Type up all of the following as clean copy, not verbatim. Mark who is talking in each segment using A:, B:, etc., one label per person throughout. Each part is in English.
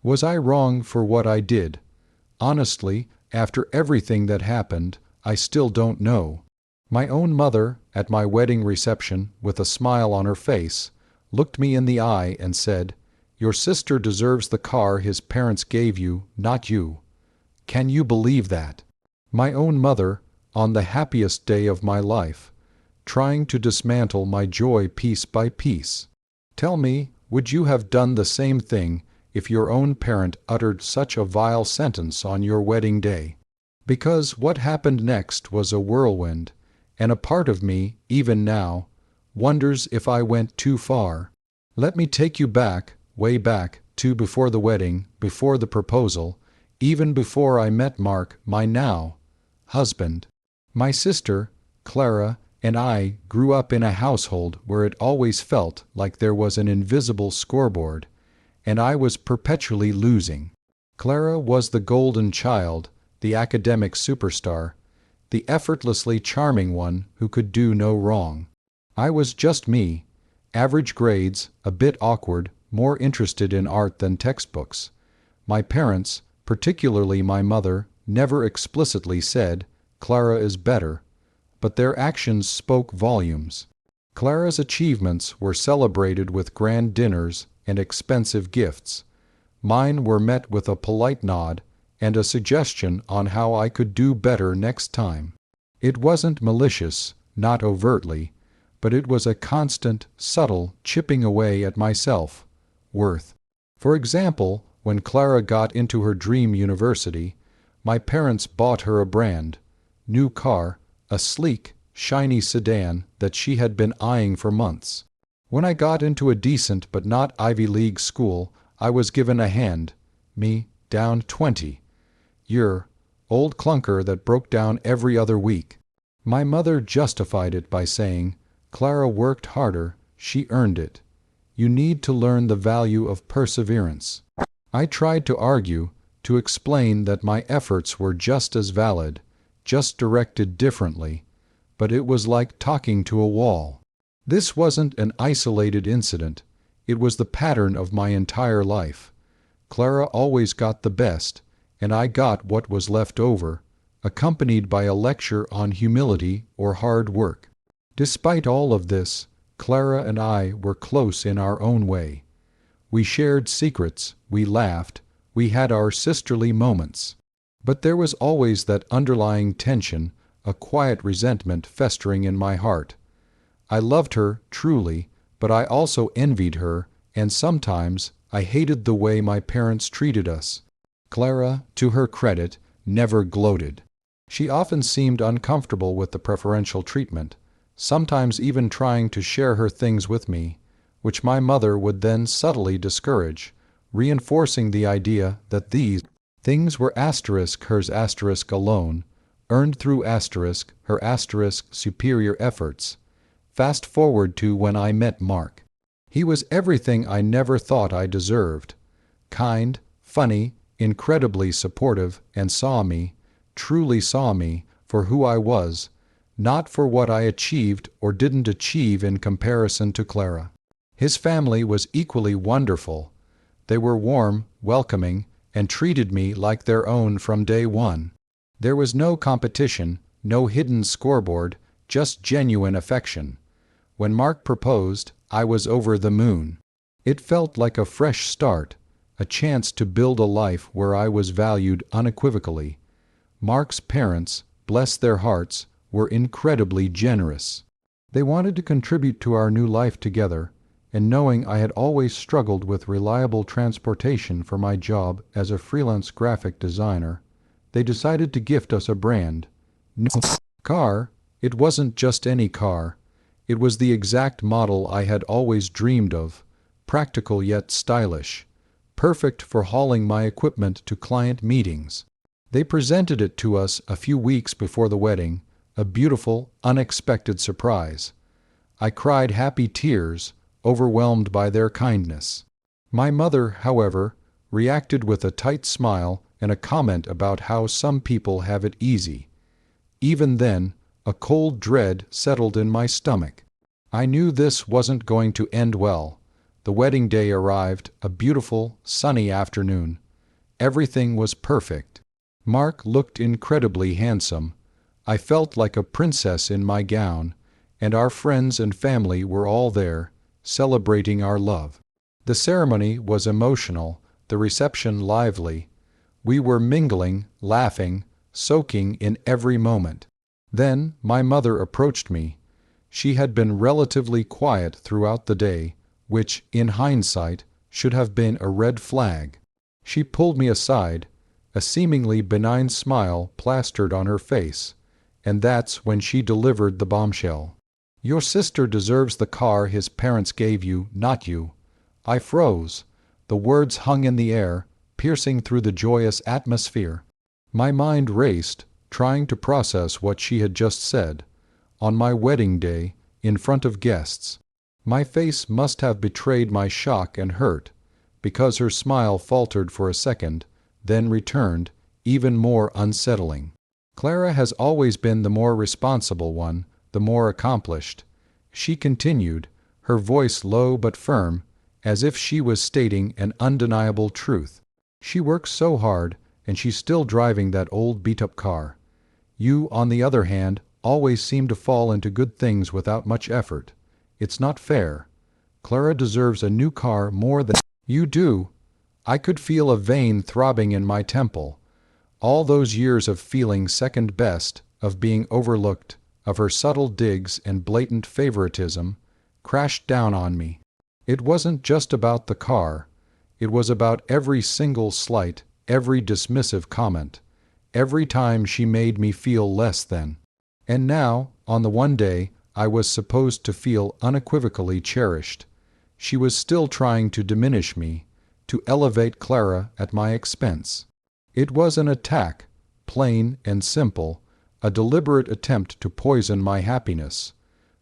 A: Was I wrong for what I did? Honestly, after everything that happened, I still don't know. My own mother, at my wedding reception, with a smile on her face, looked me in the eye and said, "Your sister deserves the car his parents gave you, not you." Can you believe that? My own mother, on the happiest day of my life, trying to dismantle my joy piece by piece. Tell me, would you have done the same thing if your own parent uttered such a vile sentence on your wedding day? Because what happened next was a whirlwind, and a part of me, even now, wonders if I went too far. Let me take you back, way back, to before the wedding, before the proposal, even before I met Mark, my now husband. My sister, Clara, and I grew up in a household where it always felt like there was an invisible scoreboard, and I was perpetually losing. Clara was the golden child, the academic superstar, the effortlessly charming one who could do no wrong. I was just me, average grades, a bit awkward, more interested in art than textbooks. My parents, particularly my mother, never explicitly said, "Clara is better," but their actions spoke volumes. Clara's achievements were celebrated with grand dinners and expensive gifts. Mine were met with a polite nod and a suggestion on how I could do better next time. It wasn't malicious, not overtly, but it was a constant, subtle chipping away at my self-worth. For example, when Clara got into her dream university, my parents bought her a brand new car, a sleek, shiny sedan that she had been eyeing for months. When I got into a decent but not Ivy League school, I was given a hand, me, down 20. Year, old clunker that broke down every other week. My mother justified it by saying, "Clara worked harder, she earned it. You need to learn the value of perseverance." I tried to argue, to explain that my efforts were just as valid, just directed differently, but it was like talking to a wall. This wasn't an isolated incident. It was the pattern of my entire life. Clara always got the best, and I got what was left over, accompanied by a lecture on humility or hard work. Despite all of this, Clara and I were close in our own way. We shared secrets, we laughed, we had our sisterly moments. But there was always that underlying tension, a quiet resentment festering in my heart. I loved her, truly, but I also envied her, and sometimes I hated the way my parents treated us. Clara, to her credit, never gloated. She often seemed uncomfortable with the preferential treatment, sometimes even trying to share her things with me, which my mother would then subtly discourage, reinforcing the idea that these things were hers alone, earned through her superior efforts. Fast forward to when I met Mark. He was everything I never thought I deserved. Kind, funny, incredibly supportive, and truly saw me, for who I was, not for what I achieved or didn't achieve in comparison to Clara. His family was equally wonderful. They were warm, welcoming, and treated me like their own from day one. There was no competition, no hidden scoreboard, just genuine affection. When Mark proposed, I was over the moon. It felt like a fresh start, a chance to build a life where I was valued unequivocally. Mark's parents, bless their hearts, were incredibly generous. They wanted to contribute to our new life together, and knowing I had always struggled with reliable transportation for my job as a freelance graphic designer, they decided to gift us a brand new car. It wasn't just any car. It was the exact model I had always dreamed of, practical yet stylish, perfect for hauling my equipment to client meetings. They presented it to us a few weeks before the wedding, a beautiful, unexpected surprise. I cried happy tears, overwhelmed by their kindness. My mother, however, reacted with a tight smile and a comment about how some people have it easy. Even then, a cold dread settled in my stomach. I knew this wasn't going to end well. The wedding day arrived, a beautiful, sunny afternoon. Everything was perfect. Mark looked incredibly handsome. I felt like a princess in my gown, and our friends and family were all there, celebrating our love. The ceremony was emotional, the reception lively. We were mingling, laughing, soaking in every moment. Then my mother approached me. She had been relatively quiet throughout the day, which, in hindsight, should have been a red flag. She pulled me aside, a seemingly benign smile plastered on her face, and that's when she delivered the bombshell. "Your sister deserves the car his parents gave you, not you." I froze. The words hung in the air, piercing through the joyous atmosphere. My mind raced, trying to process what she had just said. On my wedding day, in front of guests. My face must have betrayed my shock and hurt, because her smile faltered for a second, then returned, even more unsettling. "Clara has always been the more responsible one, the more accomplished," she continued, her voice low but firm, as if she was stating an undeniable truth. "She works so hard, and she's still driving that old beat-up car. You, on the other hand, always seem to fall into good things without much effort. It's not fair. Clara deserves a new car more than you do." I could feel a vein throbbing in my temple. All those years of feeling second best, of being overlooked, of her subtle digs and blatant favoritism, crashed down on me. It wasn't just about the car. It was about every single slight, every dismissive comment, every time she made me feel less than. And now, on the one day I was supposed to feel unequivocally cherished, she was still trying to diminish me, to elevate Clara at my expense. It was an attack, plain and simple, a deliberate attempt to poison my happiness.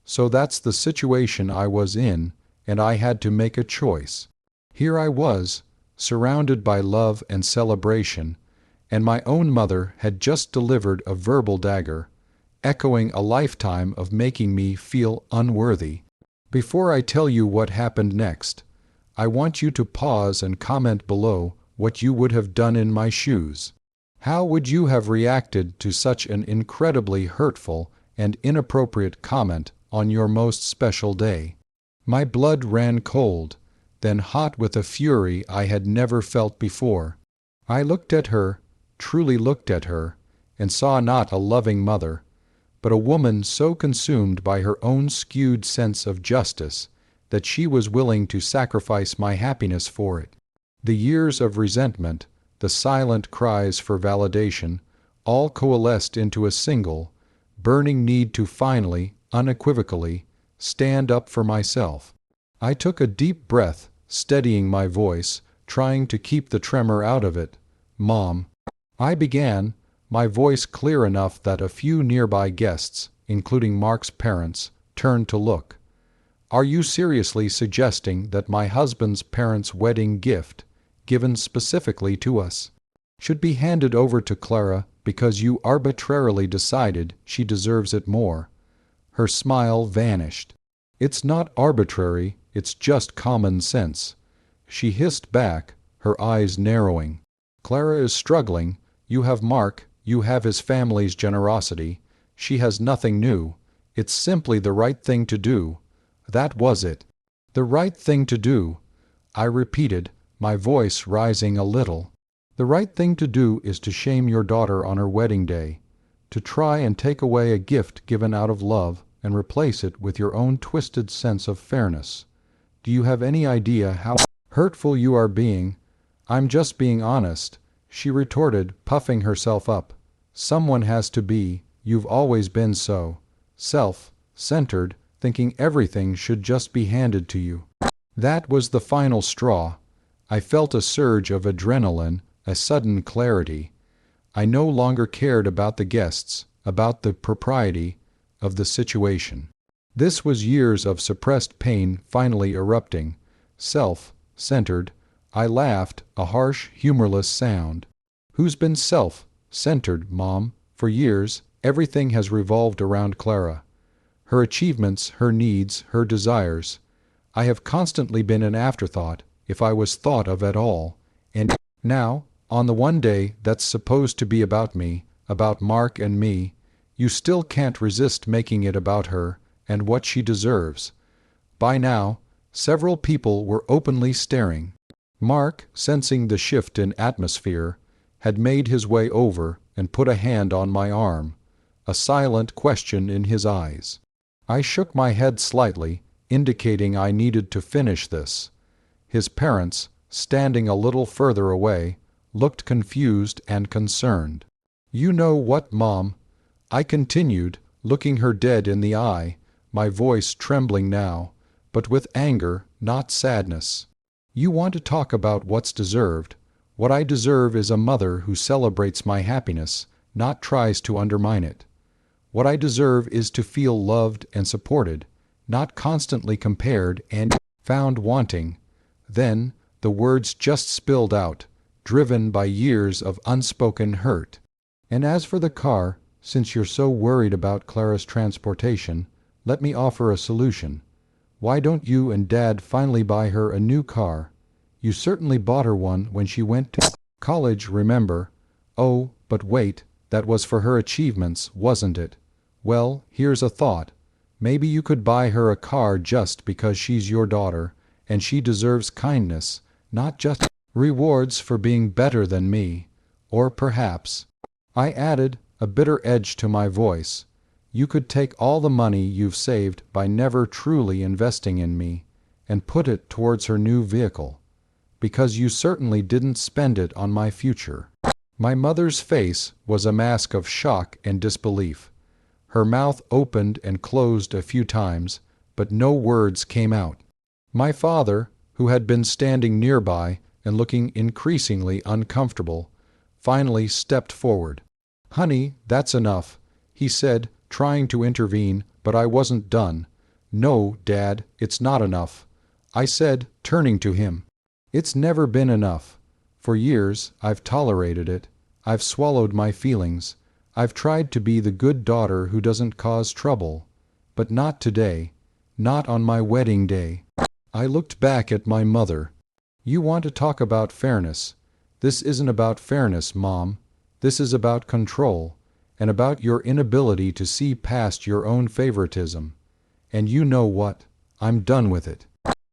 A: So that's the situation I was in, and I had to make a choice. Here I was, surrounded by love and celebration, and my own mother had just delivered a verbal dagger, echoing a lifetime of making me feel unworthy. Before I tell you what happened next, I want you to pause and comment below what you would have done in my shoes. How would you have reacted to such an incredibly hurtful and inappropriate comment on your most special day? My blood ran cold, then hot with a fury I had never felt before. I looked at her, truly looked at her, and saw not a loving mother, but a woman so consumed by her own skewed sense of justice that she was willing to sacrifice my happiness for it. The years of resentment, the silent cries for validation, all coalesced into a single, burning need to finally, unequivocally, stand up for myself. I took a deep breath, steadying my voice, trying to keep the tremor out of it. "Mom," I began, my voice clear enough that a few nearby guests, including Mark's parents, turned to look. "Are you seriously suggesting that my husband's parents' wedding gift, given specifically to us, should be handed over to Clara because you arbitrarily decided she deserves it more?" Her smile vanished. "It's not arbitrary, it's just common sense," she hissed back, her eyes narrowing. "Clara is struggling. You have Mark, you have his family's generosity. She has nothing new. It's simply the right thing to do." That was it. "The right thing to do," I repeated, my voice rising a little. "The right thing to do is to shame your daughter on her wedding day, to try and take away a gift given out of love and replace it with your own twisted sense of fairness. Do you have any idea how hurtful you are being?" "I'm just being honest," she retorted, puffing herself up. "Someone has to be. You've always been so self-centered, thinking everything should just be handed to you." That was the final straw. I felt a surge of adrenaline, a sudden clarity. I no longer cared about the guests, about the propriety of the situation. This was years of suppressed pain finally erupting. Self-centered. I laughed, a harsh, humorless sound. "Who's been self-centered, Mom? For years, everything has revolved around Clara. Her achievements, her needs, her desires. I have constantly been an afterthought, if I was thought of at all, and now, on the one day that's supposed to be about me, about Mark and me, you still can't resist making it about her and what she deserves. By now, several people were openly staring. Mark, sensing the shift in atmosphere, had made his way over and put a hand on my arm, a silent question in his eyes. I shook my head slightly, indicating I needed to finish this. His parents, standing a little further away, looked confused and concerned. "You know what, Mom?" I continued, looking her dead in the eye, my voice trembling now, but with anger, not sadness. "You want to talk about what's deserved. What I deserve is a mother who celebrates my happiness, not tries to undermine it. What I deserve is to feel loved and supported, not constantly compared and found wanting." Then the words just spilled out, driven by years of unspoken hurt. "And as for the car, since you're so worried about Clara's transportation, let me offer a solution. Why don't you and Dad finally buy her a new car? You certainly bought her one when she went to college, remember? Oh, but wait, that was for her achievements, wasn't it? Well, here's a thought. Maybe you could buy her a car just because she's your daughter, and she deserves kindness, not just rewards for being better than me. Or perhaps," I added, a bitter edge to my voice, "you could take all the money you've saved by never truly investing in me, and put it towards her new vehicle. Because you certainly didn't spend it on my future." My mother's face was a mask of shock and disbelief. Her mouth opened and closed a few times, but no words came out. My father, who had been standing nearby and looking increasingly uncomfortable, finally stepped forward. "Honey, that's enough," he said, trying to intervene, but I wasn't done. "No, Dad, it's not enough," I said, turning to him. "It's never been enough. For years I've tolerated it. I've swallowed my feelings. I've tried to be the good daughter who doesn't cause trouble. But not today. Not on my wedding day." I looked back at my mother. "You want to talk about fairness. This isn't about fairness, Mom. This is about control, and about your inability to see past your own favoritism. And you know what? I'm done with it."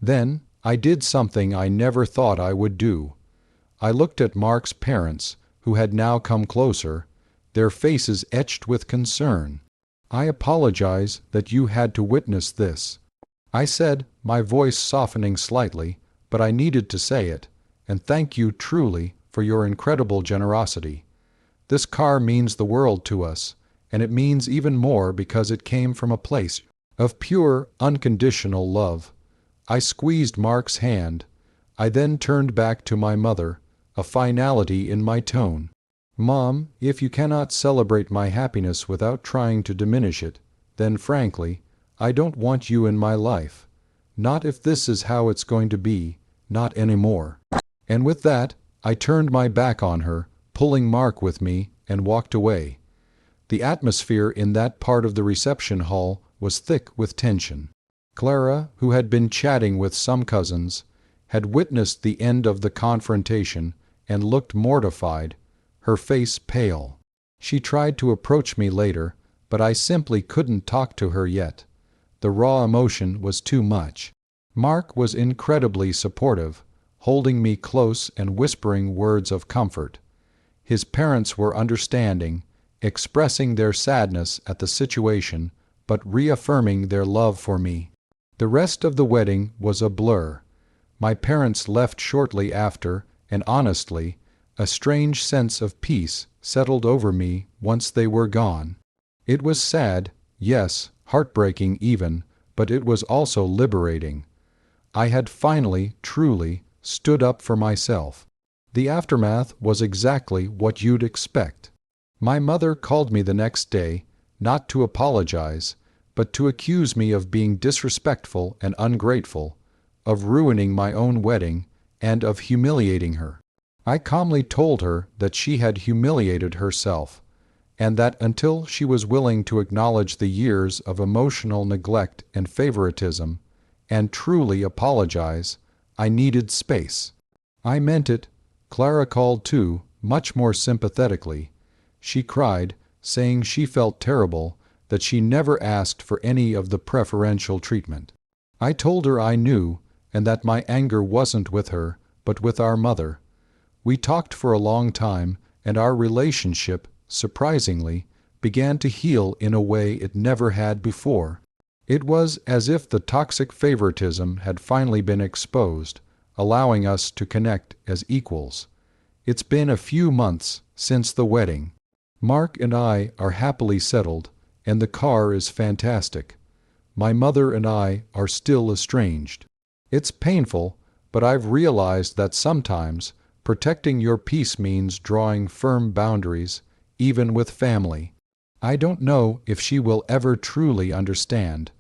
A: Then I did something I never thought I would do. I looked at Mark's parents, who had now come closer, their faces etched with concern. "I apologize that you had to witness this," I said, my voice softening slightly, but I needed to say it, "and thank you truly for your incredible generosity. This car means the world to us, and it means even more because it came from a place of pure, unconditional love." I squeezed Mark's hand. I then turned back to my mother, a finality in my tone. "Mom, if you cannot celebrate my happiness without trying to diminish it, then frankly, I don't want you in my life. Not if this is how it's going to be, not anymore." And with that, I turned my back on her, pulling Mark with me, and walked away. The atmosphere in that part of the reception hall was thick with tension. Clara, who had been chatting with some cousins, had witnessed the end of the confrontation and looked mortified, her face pale. She tried to approach me later, but I simply couldn't talk to her yet. The raw emotion was too much. Mark was incredibly supportive, holding me close and whispering words of comfort. His parents were understanding, expressing their sadness at the situation, but reaffirming their love for me. The rest of the wedding was a blur. My parents left shortly after, and honestly, a strange sense of peace settled over me once they were gone. It was sad, yes, heartbreaking even, but it was also liberating. I had finally, truly, stood up for myself. The aftermath was exactly what you'd expect. My mother called me the next day, not to apologize, but to accuse me of being disrespectful and ungrateful, of ruining my own wedding, and of humiliating her. I calmly told her that she had humiliated herself, and that until she was willing to acknowledge the years of emotional neglect and favoritism, and truly apologize. I needed space." "I meant it." Clara called too, much more sympathetically. She cried, saying she felt terrible, that she never asked for any of the preferential treatment. I told her I knew, and that my anger wasn't with her, but with our mother. We talked for a long time, and our relationship, surprisingly, began to heal in a way it never had before. It was as if the toxic favoritism had finally been exposed, allowing us to connect as equals. It's been a few months since the wedding. Mark and I are happily settled, and the car is fantastic. My mother and I are still estranged. It's painful, but I've realized that sometimes protecting your peace means drawing firm boundaries, even with family. I don't know if she will ever truly understand,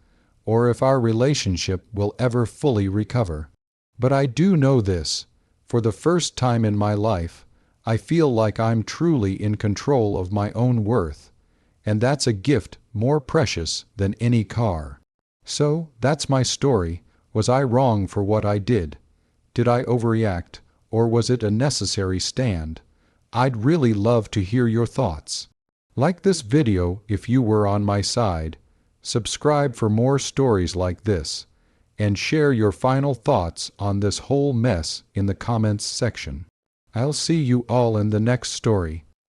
A: or if our relationship will ever fully recover. But I do know this: for the first time in my life, I feel like I'm truly in control of my own worth, and that's a gift more precious than any car. So, that's my story. Was I wrong for what I did? Did I overreact, or was it a necessary stand? I'd really love to hear your thoughts. Like this video if you were on my side, subscribe for more stories like this, and share your final thoughts on this whole mess in the comments section. I'll see you all in the next story.